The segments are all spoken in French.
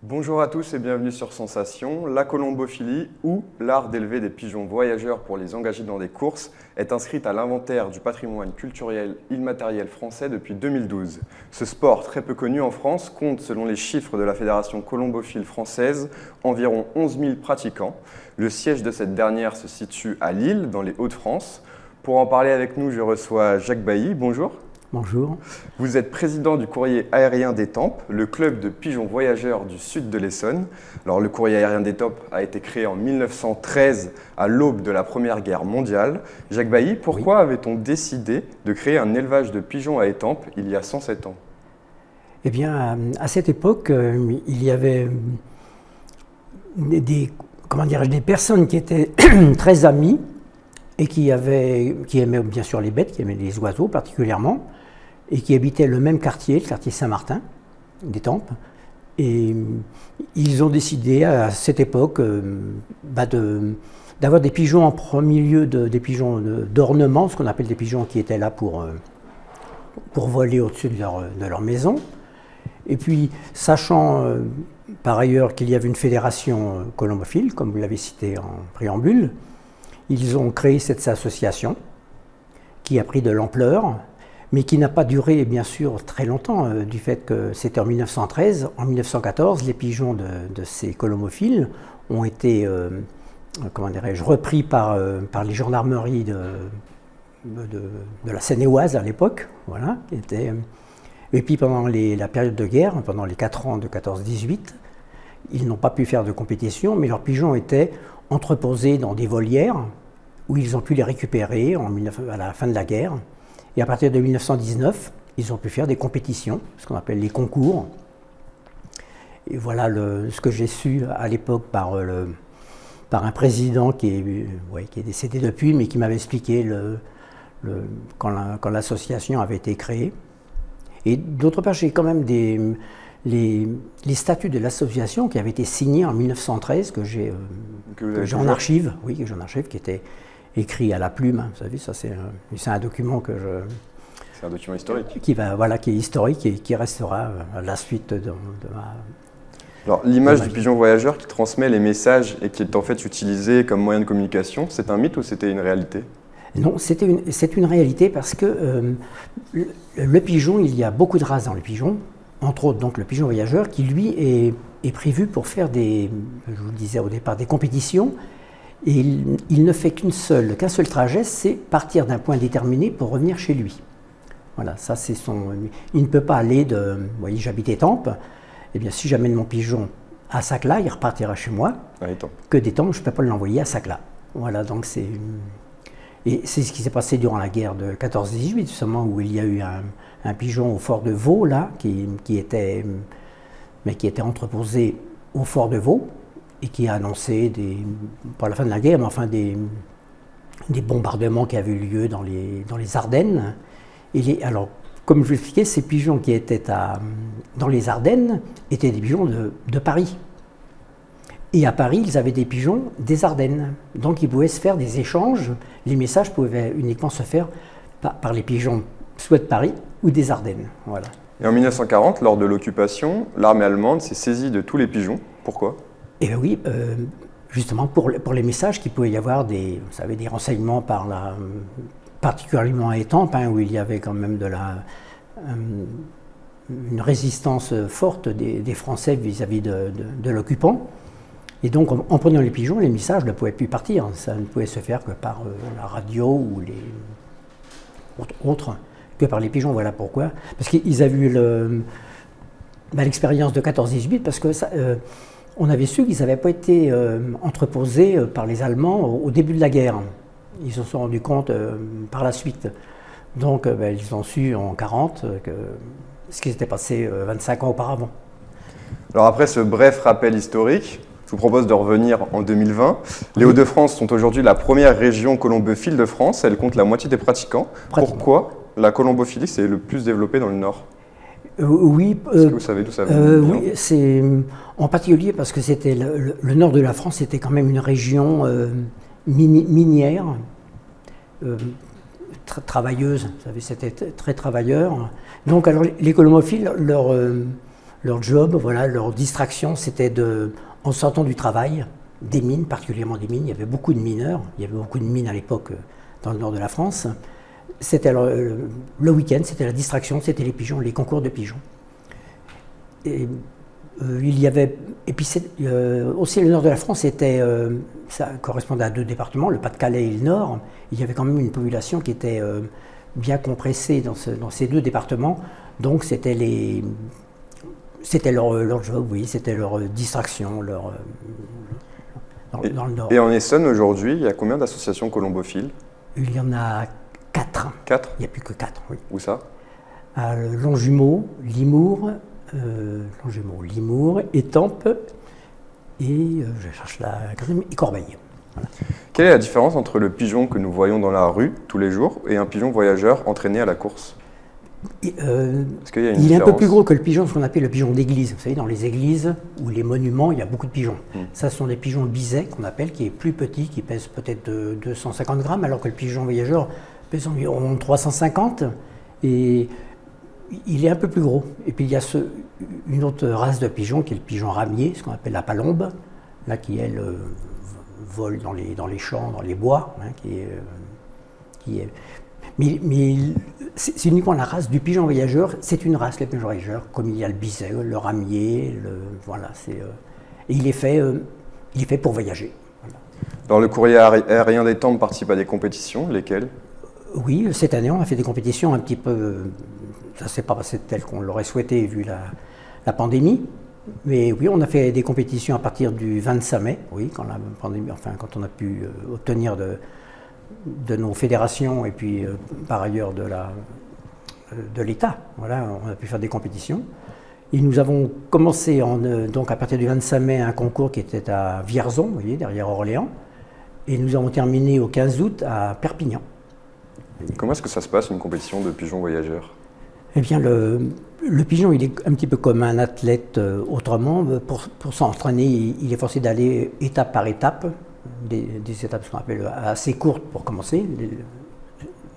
Bonjour à tous et bienvenue sur Sensation. La colombophilie, ou l'art d'élever des pigeons voyageurs pour les engager dans des courses, est inscrite à l'inventaire du patrimoine culturel immatériel français depuis 2012. Ce sport, très peu connu en France, compte, selon les chiffres de la Fédération colombophile française, environ 11 000 pratiquants. Le siège de cette dernière se situe à Lille, dans les Hauts-de-France. Pour en parler avec nous, je reçois Jacques Bailly. Bonjour. Bonjour. Vous êtes président du Courrier aérien d'Étampes, le club de pigeons voyageurs du sud de l'Essonne. Alors, le Courrier aérien d'Étampes a été créé en 1913 à l'aube de la Première Guerre mondiale. Jacques Bailly, pourquoi avait-on décidé de créer un élevage de pigeons à Étampes il y a 107 ans? Eh bien, à cette époque, il y avait des personnes qui étaient très amies et qui aimaient bien sûr les bêtes, qui aimaient les oiseaux particulièrement, et qui habitaient le même quartier, le quartier Saint-Martin d'Étampes. Et ils ont décidé à cette époque d'avoir des pigeons en premier lieu, des pigeons d'ornement, ce qu'on appelle des pigeons qui étaient là pour voler au-dessus de leur maison. Et puis, sachant par ailleurs qu'il y avait une fédération colombophile, comme vous l'avez cité en préambule, ils ont créé cette association qui a pris de l'ampleur, mais qui n'a pas duré bien sûr très longtemps, du fait que c'était en 1913. En 1914, les pigeons de ces colombophiles ont été repris par les gendarmeries de la Seine-et-Oise à l'époque. Voilà, et puis pendant la période de guerre, pendant les 4 ans de 14-18, ils n'ont pas pu faire de compétition, mais leurs pigeons étaient entreposés dans des volières où ils ont pu les récupérer à la fin de la guerre. Et à partir de 1919, ils ont pu faire des compétitions, ce qu'on appelle les concours. Et voilà ce que j'ai su à l'époque par un président qui est décédé depuis, mais qui m'avait expliqué quand l'association avait été créée. Et d'autre part, j'ai quand même les statuts de l'association qui avaient été signés en 1913, que j'ai en archive, qui étaient écrits à la plume. Vous savez, ça c'est un document que C'est un document historique. qui est historique et qui restera à la suite de ma... Alors, l'image du pigeon voyageur qui transmet les messages et qui est en fait utilisé comme moyen de communication, c'est un mythe ou c'était une réalité? Non, c'est une réalité parce que le pigeon, il y a beaucoup de races dans le pigeon, entre autres donc le pigeon voyageur qui lui est prévu pour faire je vous le disais au départ, des compétitions, et il ne fait qu'un seul trajet, c'est partir d'un point déterminé pour revenir chez lui. Voilà, ça c'est il ne peut pas aller vous voyez, j'habite Étampes, eh bien si j'amène mon pigeon à Saclay, il repartira chez moi, que d'Étampes, je ne peux pas l'envoyer à Saclay. Voilà, donc et c'est ce qui s'est passé durant la guerre de 14-18, justement, où il y a eu un pigeon au fort de Vaux, là, qui était entreposé au fort de Vaux, et qui a annoncé, pas la fin de la guerre, mais enfin des bombardements qui avaient eu lieu dans les Ardennes. Alors, comme je vous l'expliquais, ces pigeons qui étaient dans les Ardennes étaient des pigeons de Paris. Et à Paris, ils avaient des pigeons des Ardennes. Donc, ils pouvaient se faire des échanges. Les messages pouvaient uniquement se faire par les pigeons soit de Paris ou des Ardennes. Voilà. Et en 1940, lors de l'occupation, l'armée allemande s'est saisie de tous les pigeons. Pourquoi? Eh bien oui, justement pour les messages qu'il pouvait y avoir des renseignements particulièrement à Étampes, où il y avait quand même une résistance forte des Français vis-à-vis de l'occupant. Et donc en prenant les pigeons, les messages ne pouvaient plus partir. Ça ne pouvait se faire que par la radio ou autres que par les pigeons. Voilà pourquoi. Parce qu'ils avaient eu l'expérience de 14-18, parce que on avait su qu'ils n'avaient pas été entreposés par les Allemands au début de la guerre. Ils se sont rendus compte par la suite. Donc ils ont su en 1940 ce qui s'était passé 25 ans auparavant. Alors après ce bref rappel historique, je vous propose de revenir en 2020. Les Hauts-de-France sont aujourd'hui la première région colombophile de France. Elle compte la moitié des pratiquants. Pourquoi la colombophilie s'est le plus développée dans le Nord? Oui. Est-ce que vous savez d'où ça vient? Oui, c'est en particulier parce que c'était le nord de la France, c'était quand même une région minière, travailleuse. Vous savez, c'était très travailleur. Donc, alors les colombophiles, Leur job, voilà, leur distraction, c'était en sortant du travail, des mines, particulièrement des mines. Il y avait beaucoup de mineurs. Il y avait beaucoup de mines à l'époque dans le nord de la France. C'était le week-end, c'était la distraction, c'était les pigeons, les concours de pigeons. Et il y avait, et puis aussi le nord de la France, ça correspondait à 2 départements, le Pas-de-Calais et le Nord. Il y avait quand même une population qui était bien compressée dans ces 2 départements. Donc c'était leur job, oui, c'était leur distraction, dans le Nord. Et en Essonne aujourd'hui, il y a combien d'associations colombophiles? Il y en a 4. 4? Il n'y a plus que 4, oui. Où ça? À Longjumeau, Limours, Étampes et je cherche et Corbeil. Voilà. Quelle est la différence entre le pigeon que nous voyons dans la rue tous les jours et un pigeon voyageur entraîné à la course? Est-ce qu'il y a une il est un peu différence? plus gros que le pigeon, ce qu'on appelle le pigeon d'église. Vous savez, dans les églises ou les monuments, il y a beaucoup de pigeons. Ça, ce sont des pigeons bisets qu'on appelle, qui est plus petit, qui pèse peut-être 250 grammes, alors que le pigeon voyageur pèse environ 350. Et il est un peu plus gros. Et puis il y a une autre race de pigeons qui est le pigeon ramier, ce qu'on appelle la palombe, là qui elle vole dans les champs, dans les bois, hein, mais c'est uniquement la race du pigeon voyageur. C'est une race, le pigeon voyageur, comme il y a le biset, le ramier, voilà. Et il est fait pour voyager. Voilà. Dans le courrier aérien d'Étampes participe à des compétitions, lesquelles? Oui, cette année on a fait des compétitions un petit peu. Ça ne s'est pas passé tel qu'on l'aurait souhaité vu la pandémie. Mais oui, on a fait des compétitions à partir du 25 mai, oui, quand la pandémie, quand on a pu obtenir de nos fédérations et puis par ailleurs de l'État. Voilà, on a pu faire des compétitions. Et nous avons commencé donc à partir du 25 mai un concours qui était à Vierzon, vous voyez, derrière Orléans. Et nous avons terminé au 15 août à Perpignan. Comment est-ce que ça se passe, une compétition de pigeons voyageurs? Eh bien, le pigeon, il est un petit peu comme un athlète autrement. Pour s'entraîner, il est forcé d'aller étape par étape, des étapes ce qu'on appelle assez courtes pour commencer.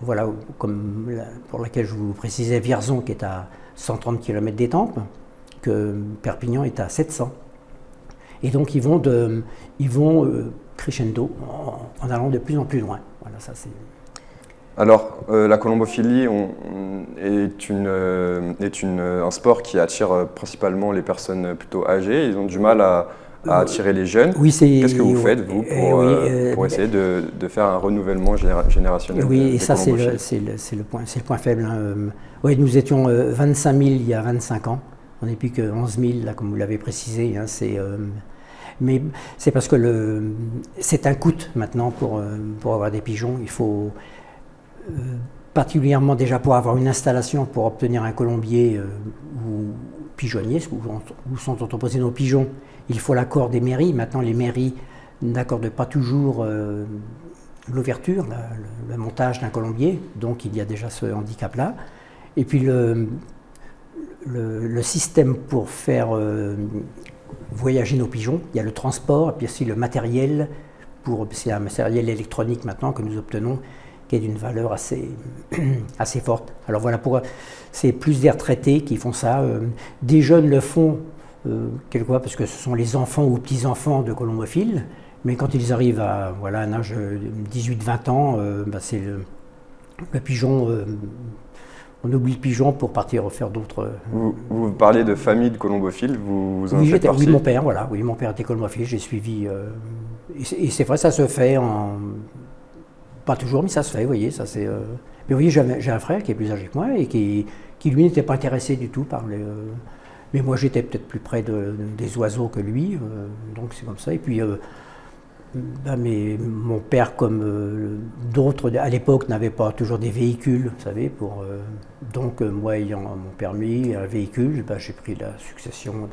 Voilà, comme pour laquelle je vous précisais, Vierzon qui est à 130 km d'Étampes, que Perpignan est à 700. Et donc ils vont crescendo en allant de plus en plus loin. Voilà, ça c'est. Alors, la colombophilie est un sport qui attire principalement les personnes plutôt âgées. Ils ont du mal à attirer les jeunes. Oui, qu'est-ce que vous faites, vous, pour essayer de faire un renouvellement générationnel? Oui, et ça, c'est le point faible. Hein. Oui, nous étions 25 000 il y a 25 ans. On n'est plus que 11 000, là, comme vous l'avez précisé. Hein. Mais c'est parce que c'est un coût maintenant pour avoir des pigeons. Il faut... particulièrement déjà pour avoir une installation, pour obtenir un colombier ou pigeonnier, où sont entreposés nos pigeons, il faut l'accord des mairies. Maintenant, les mairies n'accordent pas toujours l'ouverture, le montage d'un colombier, donc il y a déjà ce handicap-là. Et puis le système pour faire voyager nos pigeons, il y a le transport, et puis aussi le matériel, c'est un matériel électronique maintenant que nous obtenons, qui est d'une valeur assez forte. Alors voilà, c'est plus des retraités qui font ça. Des jeunes le font quelquefois parce que ce sont les enfants ou petits-enfants de colombophiles, mais quand ils arrivent à un âge de 18-20 ans, c'est le pigeon, on oublie le pigeon pour partir faire d'autres... Vous parlez de famille de colombophiles, vous en faites partie? Oui, mon père était colombophile, j'ai suivi... et c'est vrai, ça se fait pas toujours, mais ça se fait, vous voyez, ça c'est... Mais vous voyez, j'ai un frère qui est plus âgé que moi et qui lui n'était pas intéressé du tout par les... mais moi j'étais peut-être plus près des oiseaux que lui, donc c'est comme ça. Et puis mon père, comme d'autres à l'époque, n'avait pas toujours des véhicules, vous savez, donc moi ayant mon permis, un véhicule, j'ai pris la succession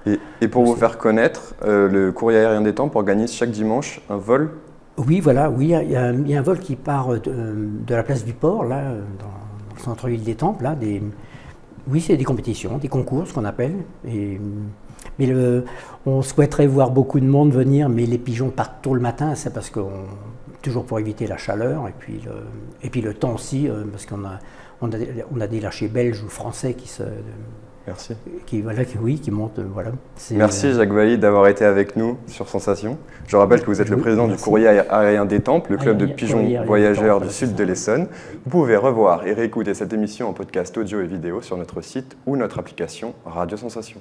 de... Et pour vous faire connaître, le courrier aérien d'Étampes organise chaque dimanche un vol? Oui, voilà, oui, il y a un vol qui part de la place du port, là, dans le centre-ville d'Étampes, là, oui, c'est des compétitions, des concours, ce qu'on appelle. Mais on souhaiterait voir beaucoup de monde venir, mais les pigeons partent tôt le matin, c'est parce toujours pour éviter la chaleur, et puis le temps aussi, parce qu'on a des lâchers belges ou français Merci. qui montent. Voilà. Merci Jacques Bailly d'avoir été avec nous sur Sensation. Je rappelle que vous êtes le président du Courrier aérien d'Étampes, le club de pigeons voyageurs du sud de l'Essonne. Vous pouvez revoir et réécouter cette émission en podcast audio et vidéo sur notre site ou notre application Radio Sensation.